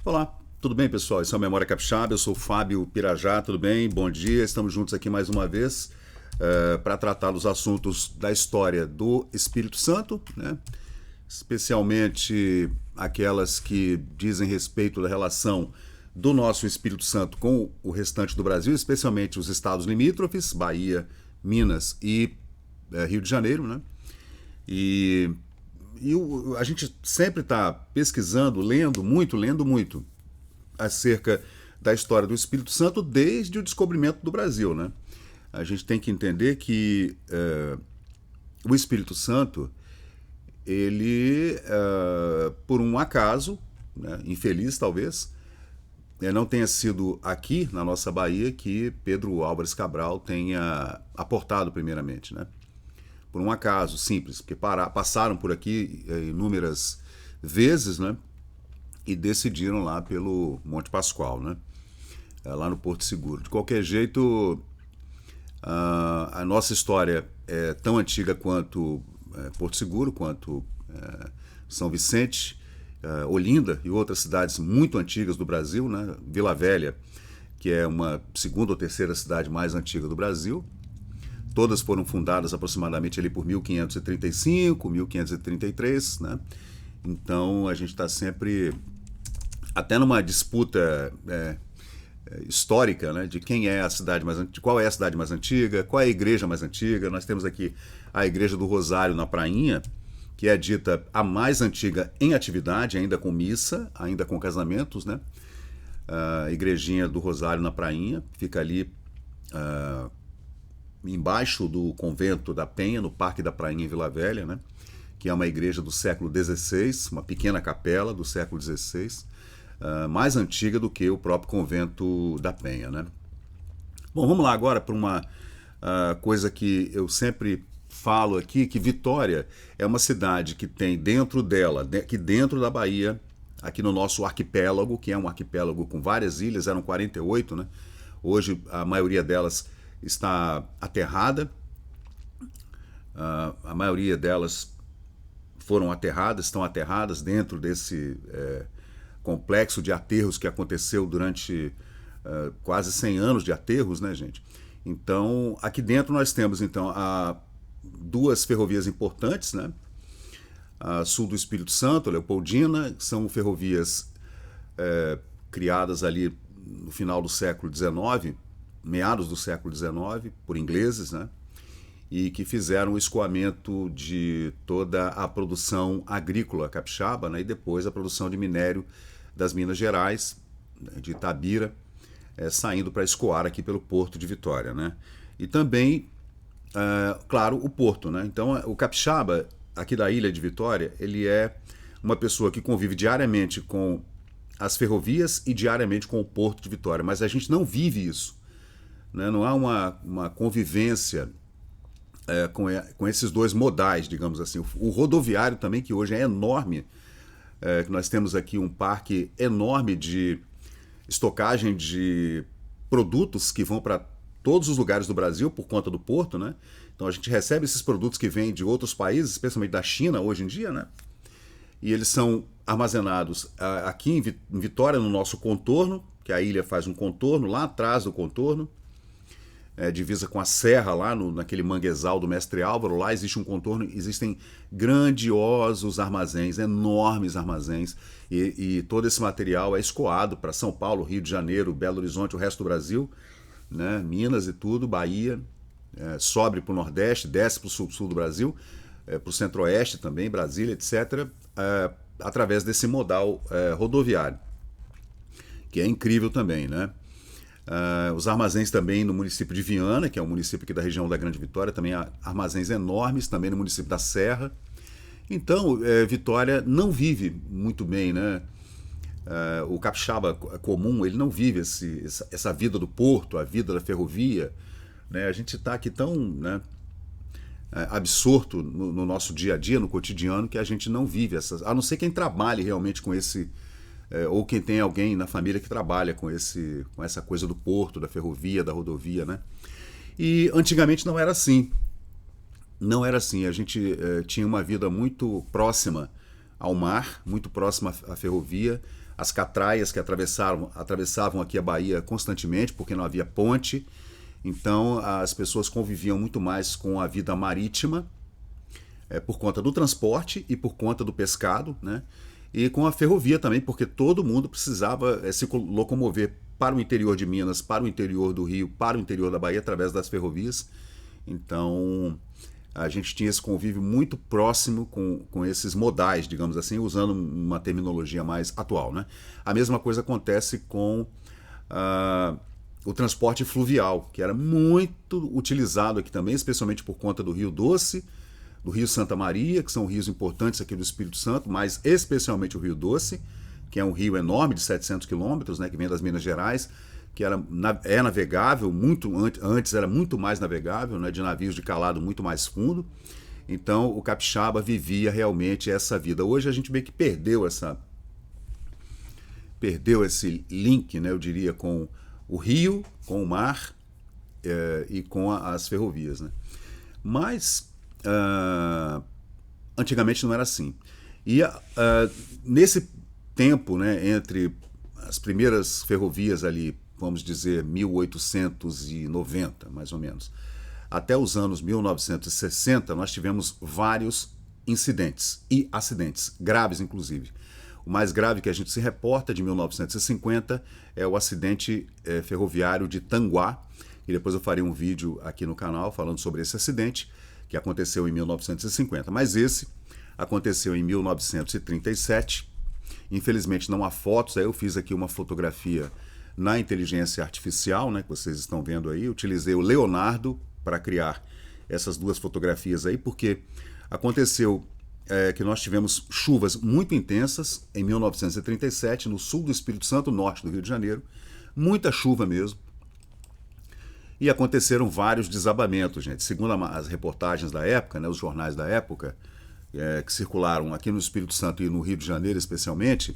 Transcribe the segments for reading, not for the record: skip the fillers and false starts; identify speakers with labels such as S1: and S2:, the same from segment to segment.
S1: Olá, tudo bem, pessoal? Isso é a Memória Capixaba, eu sou o Fábio Pirajá, tudo bem? Bom dia, estamos juntos aqui mais uma vez para tratar dos assuntos da história do Espírito Santo, né? Especialmente aquelas que dizem respeito da relação do nosso Espírito Santo com o restante do Brasil, especialmente os estados limítrofes, Bahia, Minas e Rio de Janeiro, né? E a gente sempre está pesquisando, lendo muito acerca da história do Espírito Santo desde o descobrimento do Brasil, né? A gente tem que entender que o Espírito Santo, ele, por um acaso, né, infeliz talvez, não tenha sido aqui na nossa Bahia que Pedro Álvares Cabral tenha aportado primeiramente, né? Por um acaso simples, porque passaram por aqui inúmeras vezes, né? E decidiram lá pelo Monte Pascoal, né? Lá no Porto Seguro. De qualquer jeito, a nossa história é tão antiga quanto Porto Seguro, quanto São Vicente, Olinda e outras cidades muito antigas do Brasil, né? Vila Velha, que é uma segunda ou terceira cidade mais antiga do Brasil. Todas foram fundadas aproximadamente ali por 1535, 1533, né? Então a gente está sempre até numa disputa histórica, né, de quem é a cidade mais antiga, qual é a cidade mais antiga, qual é a igreja mais antiga. Nós temos aqui a Igreja do Rosário na Prainha, que é dita a mais antiga em atividade, ainda com missa, ainda com casamentos, né? A Igrejinha do Rosário na Prainha fica ali embaixo do convento da Penha, no Parque da Prainha em Vila Velha, né? Que é uma igreja do século XVI, uma pequena capela do século XVI, mais antiga do que o próprio convento da Penha, né? Bom, vamos lá agora para uma coisa que eu sempre falo aqui, que Vitória é uma cidade que tem dentro dela, aqui dentro da Bahia, aqui no nosso arquipélago, que é um arquipélago com várias ilhas, eram 48, né? Hoje a maioria delas está aterrada, a maioria delas foram aterradas, estão aterradas dentro desse complexo de aterros que aconteceu durante quase 100 anos de aterros, né, gente? Então, aqui dentro nós temos, então, duas ferrovias importantes, né? A sul do Espírito Santo, a Leopoldina, são ferrovias criadas ali no final do século XIX, meados do século XIX, por ingleses, né? E que fizeram o escoamento de toda a produção agrícola capixaba, né? E depois a produção de minério das Minas Gerais, de Itabira, saindo para escoar aqui pelo Porto de Vitória, né? E também, claro, o porto, né? Então, o capixaba, aqui da ilha de Vitória, ele é uma pessoa que convive diariamente com as ferrovias e diariamente com o Porto de Vitória, mas a gente não vive isso, né? Não há uma convivência com esses dois modais, digamos assim. O rodoviário também, que hoje é enorme, que nós temos aqui um parque enorme de estocagem de produtos que vão para todos os lugares do Brasil por conta do porto, né? Então a gente recebe esses produtos que vêm de outros países, especialmente da China hoje em dia, né? E eles são armazenados aqui em Vitória, no nosso contorno, que a ilha faz um contorno, lá atrás do contorno, divisa com a serra lá naquele manguezal do Mestre Álvaro. Lá existe um contorno, existem grandiosos armazéns, enormes armazéns, e todo esse material é escoado para São Paulo, Rio de Janeiro, Belo Horizonte, o resto do Brasil, né? Minas e tudo, Bahia, sobe para o Nordeste, desce para o sul do Brasil, para o Centro-Oeste também, Brasília, etc., através desse modal rodoviário, que é incrível também, né? Os armazéns também no município de Viana, que é um município aqui da região da Grande Vitória, também há armazéns enormes, também no município da Serra. Então, Vitória não vive muito bem, né? O capixaba comum, ele não vive essa vida do porto, a vida da ferrovia, né? A gente está aqui tão, né, absorto no nosso dia a dia, no cotidiano, que a gente não vive essas, a não ser quem trabalhe realmente com esse, ou quem tem alguém na família que trabalha com essa coisa do porto, da ferrovia, da rodovia, né? E antigamente não era assim. Não era assim. A gente tinha uma vida muito próxima ao mar, muito próxima à ferrovia. as catraias que atravessavam aqui a Bahia constantemente, porque não havia ponte. Então as pessoas conviviam muito mais com a vida marítima, por conta do transporte e por conta do pescado, né? E com a ferrovia também, porque todo mundo precisava se locomover para o interior de Minas, para o interior do Rio, para o interior da Bahia, através das ferrovias. Então a gente tinha esse convívio muito próximo com esses modais, digamos assim, usando uma terminologia mais atual, né? A mesma coisa acontece com o transporte fluvial, que era muito utilizado aqui também, especialmente por conta do Rio Doce, do Rio Santa Maria, que são rios importantes aqui do Espírito Santo, mas especialmente o Rio Doce, que é um rio enorme de 700 quilômetros, né, que vem das Minas Gerais, que é navegável, antes era muito mais navegável, né, de navios de calado muito mais fundo. Então o capixaba vivia realmente essa vida. Hoje a gente meio que perdeu esse link, né, eu diria, com o rio, com o mar e com as ferrovias, né? Mas antigamente não era assim. E nesse tempo, né, entre as primeiras ferrovias ali, vamos dizer 1890, mais ou menos, até os anos 1960, nós tivemos vários incidentes e acidentes, graves inclusive. O mais grave que a gente se reporta de 1950 é o acidente ferroviário de Tanguá, e depois eu farei um vídeo aqui no canal falando sobre esse acidente, que aconteceu em 1950. Mas esse aconteceu em 1937. Infelizmente não há fotos, aí eu fiz aqui uma fotografia na inteligência artificial, né, que vocês estão vendo aí. Eu utilizei o Leonardo para criar essas duas fotografias aí, porque aconteceu que nós tivemos chuvas muito intensas em 1937 no sul do Espírito Santo, norte do Rio de Janeiro, muita chuva mesmo, e aconteceram vários desabamentos, gente. Segundo as reportagens da época, né, os jornais da época, que circularam aqui no Espírito Santo e no Rio de Janeiro especialmente,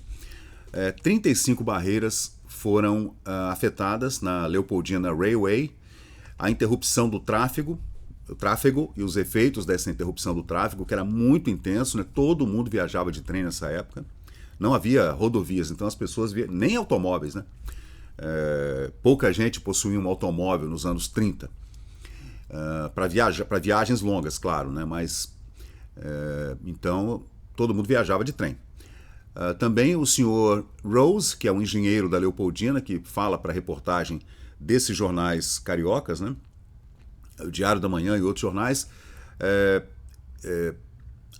S1: 35 barreiras foram afetadas na Leopoldina Railway. A interrupção do tráfego e os efeitos dessa interrupção do tráfego, que era muito intenso, né? Todo mundo viajava de trem nessa época. Não havia rodovias, então as pessoas nem automóveis, né? Pouca gente possuía um automóvel nos anos 30. Para viagens longas, claro, né? Mas então todo mundo viajava de trem. Também o senhor Rose, que é um engenheiro da Leopoldina, que fala para a reportagem desses jornais cariocas, né? O Diário da Manhã e outros jornais,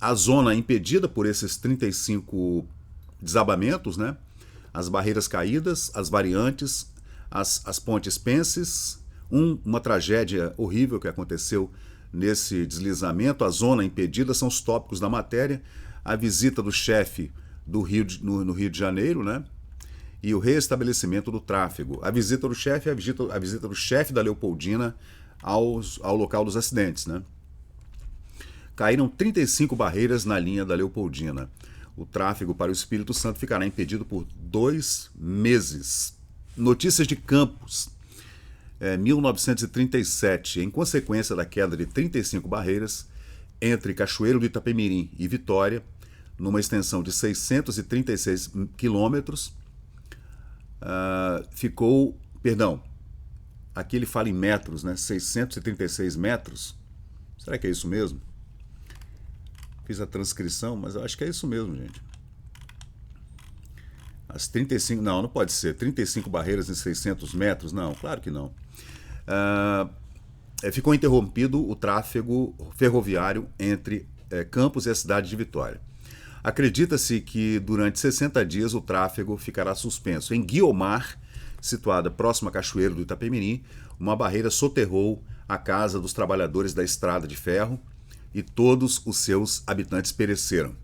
S1: a zona impedida por esses 35 desabamentos, né? As barreiras caídas, as variantes, as pontes penses, uma tragédia horrível que aconteceu nesse deslizamento, a zona impedida, são os tópicos da matéria, a visita do chefe no Rio de Janeiro, né? E o reestabelecimento do tráfego. A visita do chefe é a visita do chefe da Leopoldina ao local dos acidentes, né? Caíram 35 barreiras na linha da Leopoldina. O tráfego para o Espírito Santo ficará impedido por 2 meses. Notícias de Campos. 1937, em consequência da queda de 35 barreiras entre Cachoeiro do Itapemirim e Vitória, numa extensão de 636 quilômetros, aqui ele fala em metros, né? 636 metros. Será que é isso mesmo? Fiz a transcrição, mas eu acho que é isso mesmo, gente. As 35... Não pode ser. 35 barreiras em 600 metros? Não, claro que não. Ficou interrompido o tráfego ferroviário entre Campos e a cidade de Vitória. Acredita-se que durante 60 dias o tráfego ficará suspenso. Em Guiomar, situada próxima a Cachoeiro do Itapemirim, uma barreira soterrou a casa dos trabalhadores da estrada de ferro e todos os seus habitantes pereceram.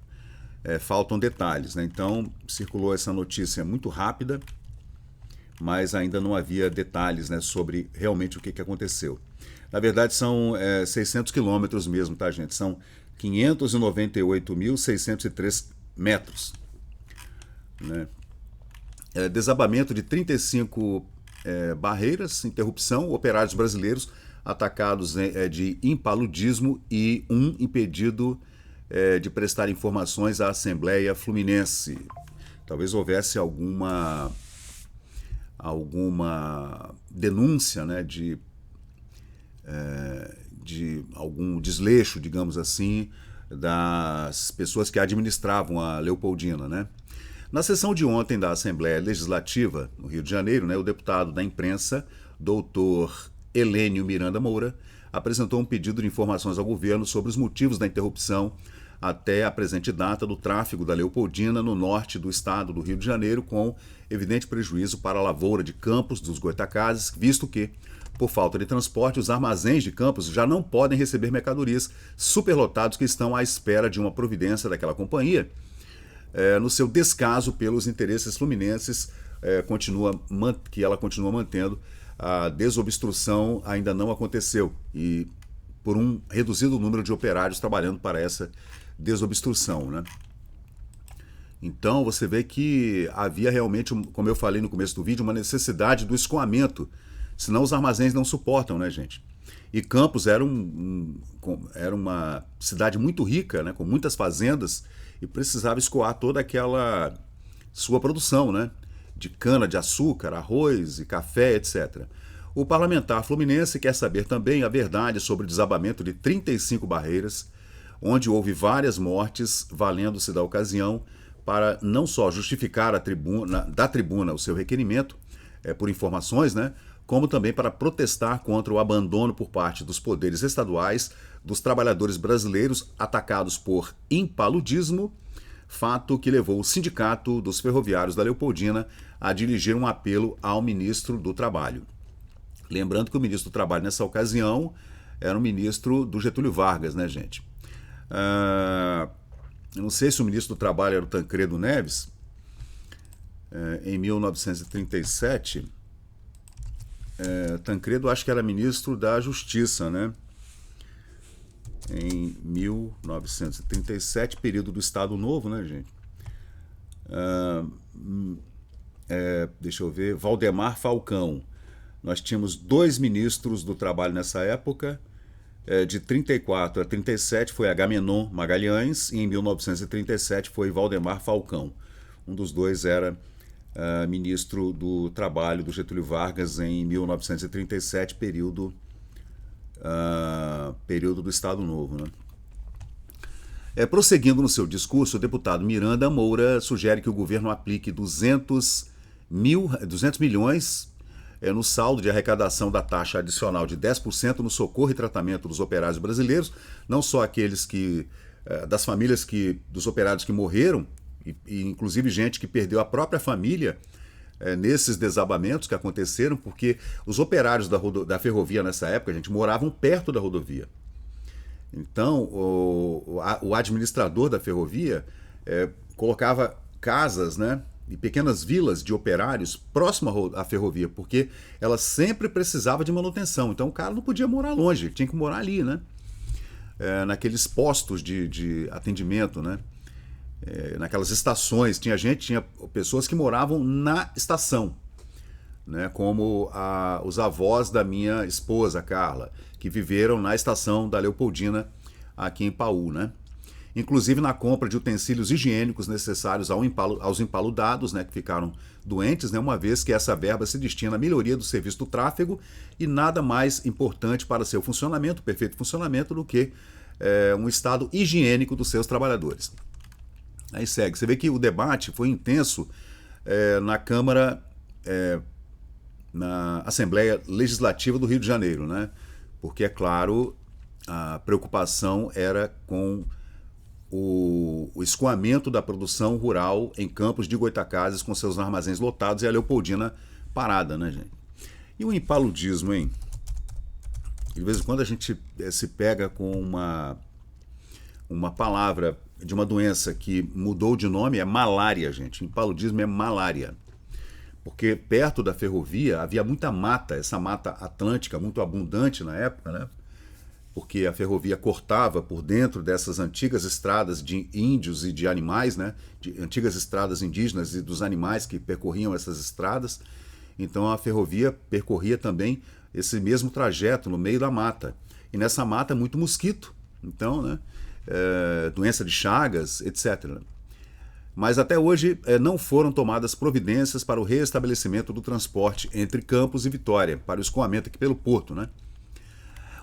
S1: Faltam detalhes, né? Então circulou essa notícia muito rápida, mas ainda não havia detalhes, né, sobre realmente o que aconteceu. Na verdade são 600 quilômetros mesmo, tá, gente? São 598.603 metros, né? Desabamento de 35 barreiras, interrupção, operários brasileiros atacados de impaludismo e um impedido de prestar informações à Assembleia Fluminense. talvez houvesse alguma denúncia, né, de algum desleixo, digamos assim, das pessoas que administravam a Leopoldina, né? Na sessão de ontem da Assembleia Legislativa, no Rio de Janeiro, né, o deputado da imprensa, doutor Helênio Miranda Moura, apresentou um pedido de informações ao governo sobre os motivos da interrupção até a presente data do tráfego da Leopoldina no norte do estado do Rio de Janeiro, com evidente prejuízo para a lavoura de Campos dos Goytacazes, visto que, por falta de transporte, os armazéns de Campos já não podem receber mercadorias superlotados que estão à espera de uma providência daquela companhia, no seu descaso pelos interesses fluminenses, que ela continua mantendo. A desobstrução ainda não aconteceu e por um reduzido número de operários trabalhando para essa desobstrução, né? Então você vê que havia realmente, como eu falei no começo do vídeo, uma necessidade do escoamento, senão os armazéns não suportam, né, gente? E Campos era uma cidade muito rica, né, com muitas fazendas, e precisava escoar toda aquela sua produção, né, de cana de açúcar, arroz e café, etc. O parlamentar fluminense quer saber também a verdade sobre o desabamento de 35 barreiras, onde houve várias mortes, valendo-se da ocasião para não só justificar da tribuna o seu requerimento por informações, né, como também para protestar contra o abandono por parte dos poderes estaduais dos trabalhadores brasileiros atacados por impaludismo, fato que levou o Sindicato dos Ferroviários da Leopoldina a dirigir um apelo ao ministro do Trabalho. Lembrando que o ministro do Trabalho, nessa ocasião, era o ministro do Getúlio Vargas, né, gente? Eu não sei se o ministro do Trabalho era o Tancredo Neves. Em 1937, Tancredo acho que era ministro da Justiça, né? Em 1937, período do Estado Novo, né, gente? Deixa eu ver, Valdemar Falcão. Nós tínhamos 2 ministros do Trabalho nessa época. De 34 a 37 foi Agamenon Magalhães e em 1937 foi Valdemar Falcão. Um dos dois era ministro do Trabalho do Getúlio Vargas em 1937, período do Estado Novo, né? Prosseguindo no seu discurso, o deputado Miranda Moura sugere que o governo aplique 200 milhões no saldo de arrecadação da taxa adicional de 10% no socorro e tratamento dos operários brasileiros, não só aqueles das famílias dos operários que morreram, e inclusive gente que perdeu a própria família nesses desabamentos que aconteceram, porque os operários da ferrovia nessa época, gente, moravam perto da rodovia. Então, o administrador da ferrovia colocava casas, né, e pequenas vilas de operários próximo à ferrovia, porque ela sempre precisava de manutenção. Então o cara não podia morar longe, tinha que morar ali, né? Naqueles postos de atendimento, né? Naquelas estações. Tinha pessoas que moravam na estação, né? Como os avós da minha esposa, Carla, que viveram na estação da Leopoldina, aqui em Paú, né? Inclusive na compra de utensílios higiênicos necessários aos empaludados, né, que ficaram doentes, né, uma vez que essa verba se destina à melhoria do serviço do tráfego e nada mais importante para seu funcionamento, perfeito funcionamento, do que um estado higiênico dos seus trabalhadores. Aí segue. Você vê que o debate foi intenso na Câmara, na Assembleia Legislativa do Rio de Janeiro, né? Porque, é claro, a preocupação era com o escoamento da produção rural em Campos de Goytacazes, com seus armazéns lotados e a Leopoldina parada, né, gente? E o impaludismo, hein? De vez em quando a gente se pega com uma palavra de uma doença que mudou de nome, é malária, gente. Impaludismo é malária. Porque perto da ferrovia havia muita mata, essa mata atlântica muito abundante na época, né? Porque a ferrovia cortava por dentro dessas antigas estradas de índios e de animais, né? De antigas estradas indígenas e dos animais que percorriam essas estradas. Então a ferrovia percorria também esse mesmo trajeto no meio da mata. E nessa mata muito mosquito. Então, né? Doença de Chagas, etc. mas até hoje não foram tomadas providências para o restabelecimento do transporte entre Campos e Vitória, para o escoamento aqui pelo Porto, né?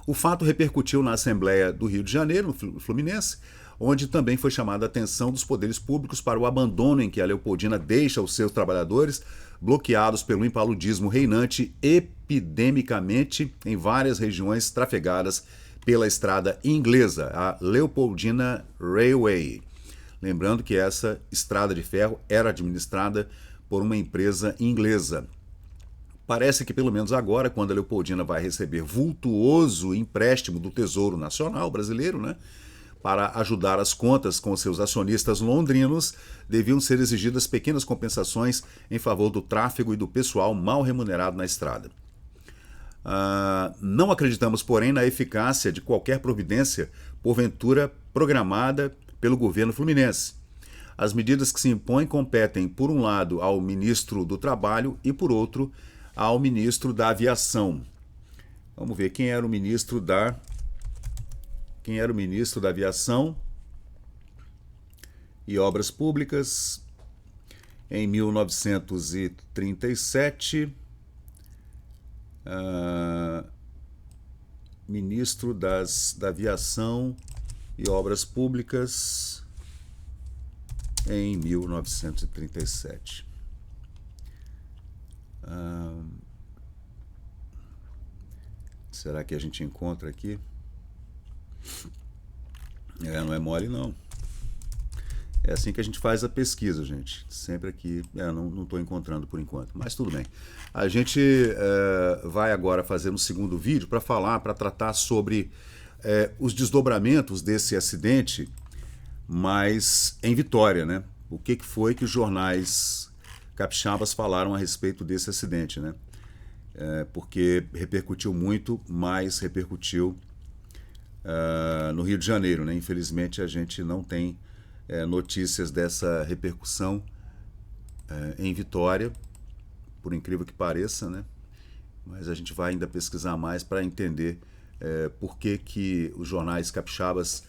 S1: O fato repercutiu na Assembleia do Rio de Janeiro, no Fluminense, onde também foi chamada a atenção dos poderes públicos para o abandono em que a Leopoldina deixa os seus trabalhadores, bloqueados pelo impaludismo reinante epidemicamente em várias regiões trafegadas pela estrada inglesa, a Leopoldina Railway. Lembrando que essa estrada de ferro era administrada por uma empresa inglesa. Parece que pelo menos agora, quando a Leopoldina vai receber vultuoso empréstimo do Tesouro Nacional brasileiro, né, para ajudar as contas com seus acionistas londrinos, deviam ser exigidas pequenas compensações em favor do tráfego e do pessoal mal remunerado na estrada. Não acreditamos, porém, na eficácia de qualquer providência, porventura programada pelo governo fluminense. As medidas que se impõem competem, por um lado, ao ministro do Trabalho e, por outro, ao ministro da Aviação. Vamos ver quem era o ministro da Aviação e Obras Públicas em 1937. Ministro da Aviação e Obras Públicas em 1937. Será que a gente encontra aqui? Não é mole, não. É assim que a gente faz a pesquisa, gente. Sempre aqui, não estou encontrando por enquanto, mas tudo bem. A gente vai agora fazer um segundo vídeo para tratar sobre os desdobramentos desse acidente, mas em Vitória, né? O que foi que os jornais capixabas falaram a respeito desse acidente, né? Porque repercutiu muito, mas repercutiu no Rio de Janeiro, né? Infelizmente a gente não tem notícias dessa repercussão em Vitória, por incrível que pareça, né? Mas a gente vai ainda pesquisar mais para entender por que os jornais capixabas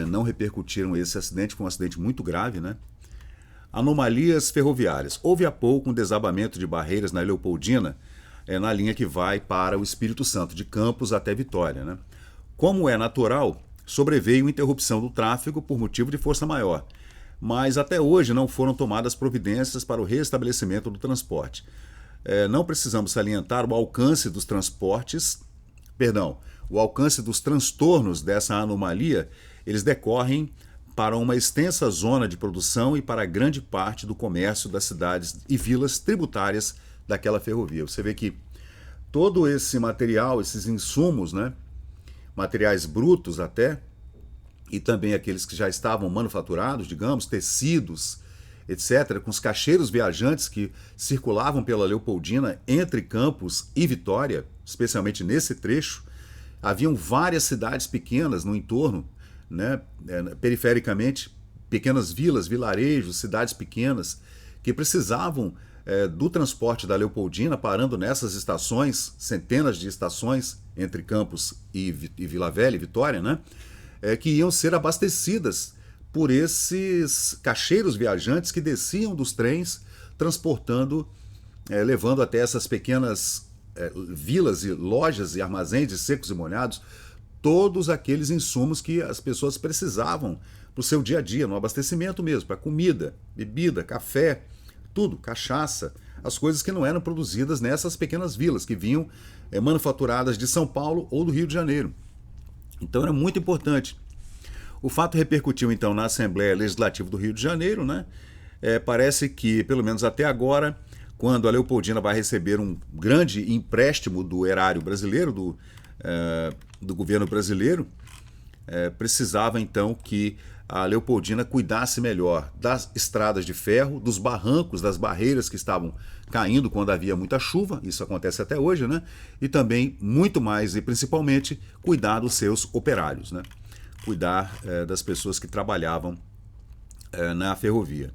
S1: não repercutiram esse acidente, foi um acidente muito grave, né? Anomalias ferroviárias. Houve há pouco um desabamento de barreiras na Leopoldina, na linha que vai para o Espírito Santo, de Campos até Vitória, né? Como é natural, sobreveio interrupção do tráfego por motivo de força maior, mas até hoje não foram tomadas providências para o restabelecimento do transporte. Não precisamos salientar o alcance dos transtornos dessa anomalia, eles decorrem para uma extensa zona de produção e para grande parte do comércio das cidades e vilas tributárias daquela ferrovia. Você vê que todo esse material, esses insumos, né, materiais brutos até, e também aqueles que já estavam manufaturados, digamos, tecidos, etc., com os caixeiros viajantes que circulavam pela Leopoldina entre Campos e Vitória, especialmente nesse trecho. Haviam várias cidades pequenas no entorno, né, perifericamente, pequenas vilas, vilarejos, cidades pequenas, que precisavam do transporte da Leopoldina, parando nessas estações, centenas de estações entre Campos e Vila Velha e Vitória, né, que iam ser abastecidas por esses caixeiros viajantes que desciam dos trens, transportando, levando até essas pequenas vilas e lojas e armazéns de secos e molhados, todos aqueles insumos que as pessoas precisavam para o seu dia a dia, no abastecimento mesmo, para comida, bebida, café, tudo, cachaça, as coisas que não eram produzidas nessas pequenas vilas, que vinham manufaturadas de São Paulo ou do Rio de Janeiro. Então era muito importante. O fato repercutiu então na Assembleia Legislativa do Rio de Janeiro, né? Parece que, pelo menos até agora, quando a Leopoldina vai receber um grande empréstimo do erário brasileiro, do governo brasileiro, precisava então que a Leopoldina cuidasse melhor das estradas de ferro, dos barrancos, das barreiras que estavam caindo quando havia muita chuva, isso acontece até hoje, né? E também, muito mais e principalmente, cuidar dos seus operários, né? Cuidar das pessoas que trabalhavam na ferrovia.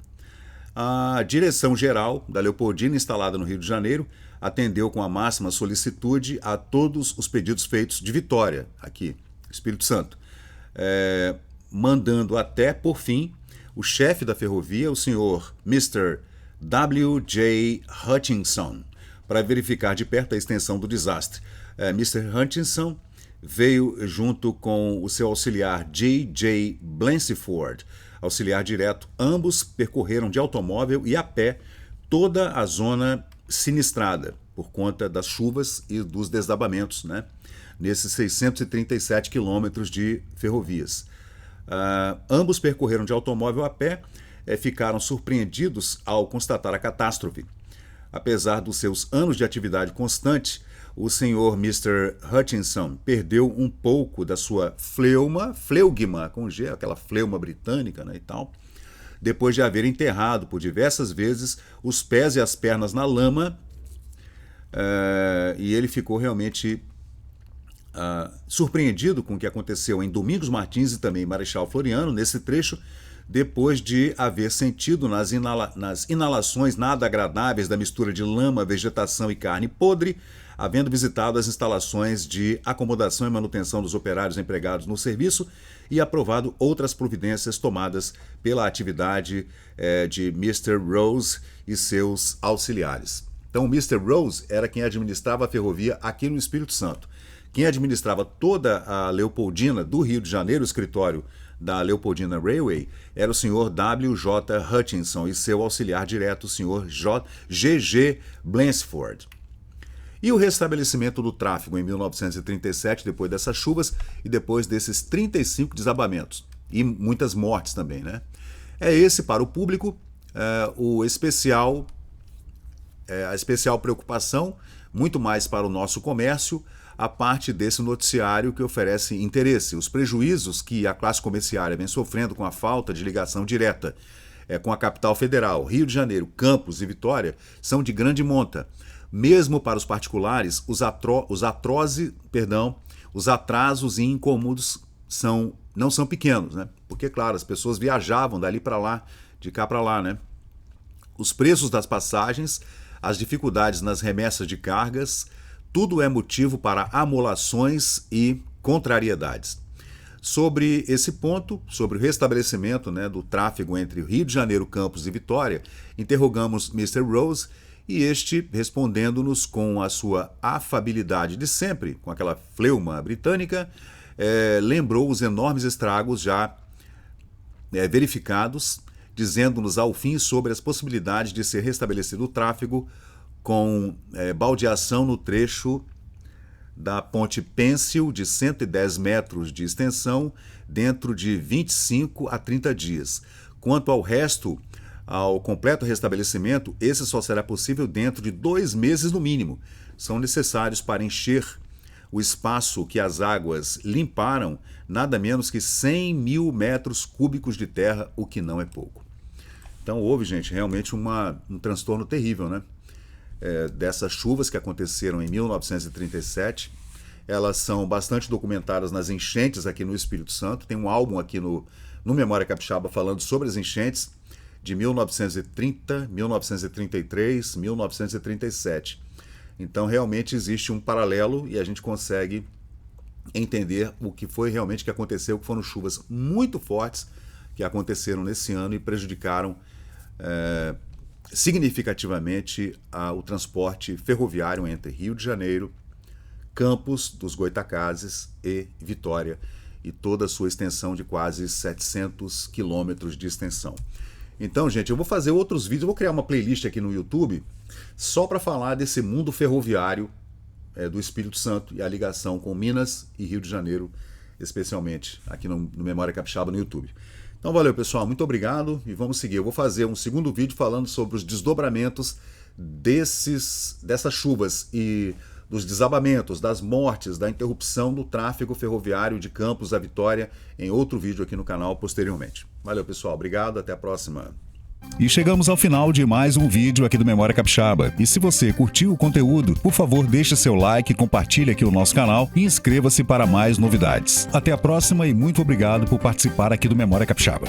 S1: A direção-geral da Leopoldina, instalada no Rio de Janeiro, atendeu com a máxima solicitude a todos os pedidos feitos de Vitória, aqui, Espírito Santo, mandando até, por fim, o chefe da ferrovia, o senhor Mr. W.J. Hutchinson, para verificar de perto a extensão do desastre. Mr. Hutchinson veio junto com o seu auxiliar J.J. Blansford, auxiliar direto. Ambos percorreram de automóvel e a pé toda a zona sinistrada por conta das chuvas e dos desabamentos, né? Nesses 637 quilômetros de ferrovias. Ambos percorreram de automóvel a pé, ficaram surpreendidos ao constatar a catástrofe. Apesar dos seus anos de atividade constante, o senhor Mr. Hutchinson perdeu um pouco da sua fleugma com G, aquela fleuma britânica, né, e tal, depois de haver enterrado por diversas vezes os pés e as pernas na lama, e ele ficou realmente surpreendido com o que aconteceu em Domingos Martins e também Marechal Floriano, nesse trecho, depois de haver sentido nas inalações nada agradáveis da mistura de lama, vegetação e carne podre, havendo visitado as instalações de acomodação e manutenção dos operários empregados no serviço e aprovado outras providências tomadas pela atividade de Mr. Rose e seus auxiliares. Então, o Mr. Rose era quem administrava a ferrovia aqui no Espírito Santo. Quem administrava toda a Leopoldina do Rio de Janeiro, o escritório da Leopoldina Railway, era o senhor W.J. Hutchinson e seu auxiliar direto, o senhor G.G. Blansford. E o restabelecimento do tráfego em 1937, depois dessas chuvas e depois desses 35 desabamentos e muitas mortes também, né? É esse para o público a especial preocupação, muito mais para o nosso comércio, a parte desse noticiário que oferece interesse. Os prejuízos que a classe comerciária vem sofrendo com a falta de ligação direta com a capital federal, Rio de Janeiro, Campos e Vitória, são de grande monta. Mesmo para os particulares, os atrasos e incômodos não são pequenos, né? Porque, claro, as pessoas viajavam dali para lá, de cá para lá, né? Os preços das passagens, as dificuldades nas remessas de cargas, tudo é motivo para amolações e contrariedades. Sobre esse ponto, sobre o restabelecimento, né, do tráfego entre Rio de Janeiro, Campos e Vitória, interrogamos Mr. Rose e este, respondendo-nos com a sua afabilidade de sempre, com aquela fleuma britânica, lembrou os enormes estragos já verificados, dizendo-nos ao fim sobre as possibilidades de ser restabelecido o tráfego com baldeação no trecho da Ponte Pêncil de 110 metros de extensão dentro de 25 a 30 dias. Quanto ao resto, ao completo restabelecimento, esse só será possível dentro de 2 meses no mínimo. São necessários para encher o espaço que as águas limparam, nada menos que 100 mil metros cúbicos de terra, o que não é pouco. Então houve, gente, realmente um transtorno terrível, né? Dessas chuvas que aconteceram em 1937. Elas são bastante documentadas nas enchentes aqui no Espírito Santo. Tem um álbum aqui no Memória Capixaba falando sobre as enchentes de 1930, 1933, 1937. Então realmente existe um paralelo e a gente consegue entender o que foi realmente que aconteceu, que foram chuvas muito fortes que aconteceram nesse ano e prejudicaram significativamente o transporte ferroviário entre Rio de Janeiro, Campos dos Goitacazes e Vitória, e toda a sua extensão de quase 700 quilômetros de extensão. Então, gente, eu vou fazer outros vídeos, eu vou criar uma playlist aqui no YouTube só para falar desse mundo ferroviário do Espírito Santo e a ligação com Minas e Rio de Janeiro, especialmente aqui no Memória Capixaba no YouTube. Então valeu, pessoal, muito obrigado e vamos seguir. Eu vou fazer um segundo vídeo falando sobre os desdobramentos dessas chuvas e dos desabamentos, das mortes, da interrupção do tráfego ferroviário de Campos a Vitória em outro vídeo aqui no canal posteriormente. Valeu, pessoal, obrigado, até a próxima.
S2: E chegamos ao final de mais um vídeo aqui do Memória Capixaba. E se você curtiu o conteúdo, por favor deixe seu like, compartilhe aqui o nosso canal e inscreva-se para mais novidades. Até a próxima e muito obrigado por participar aqui do Memória Capixaba.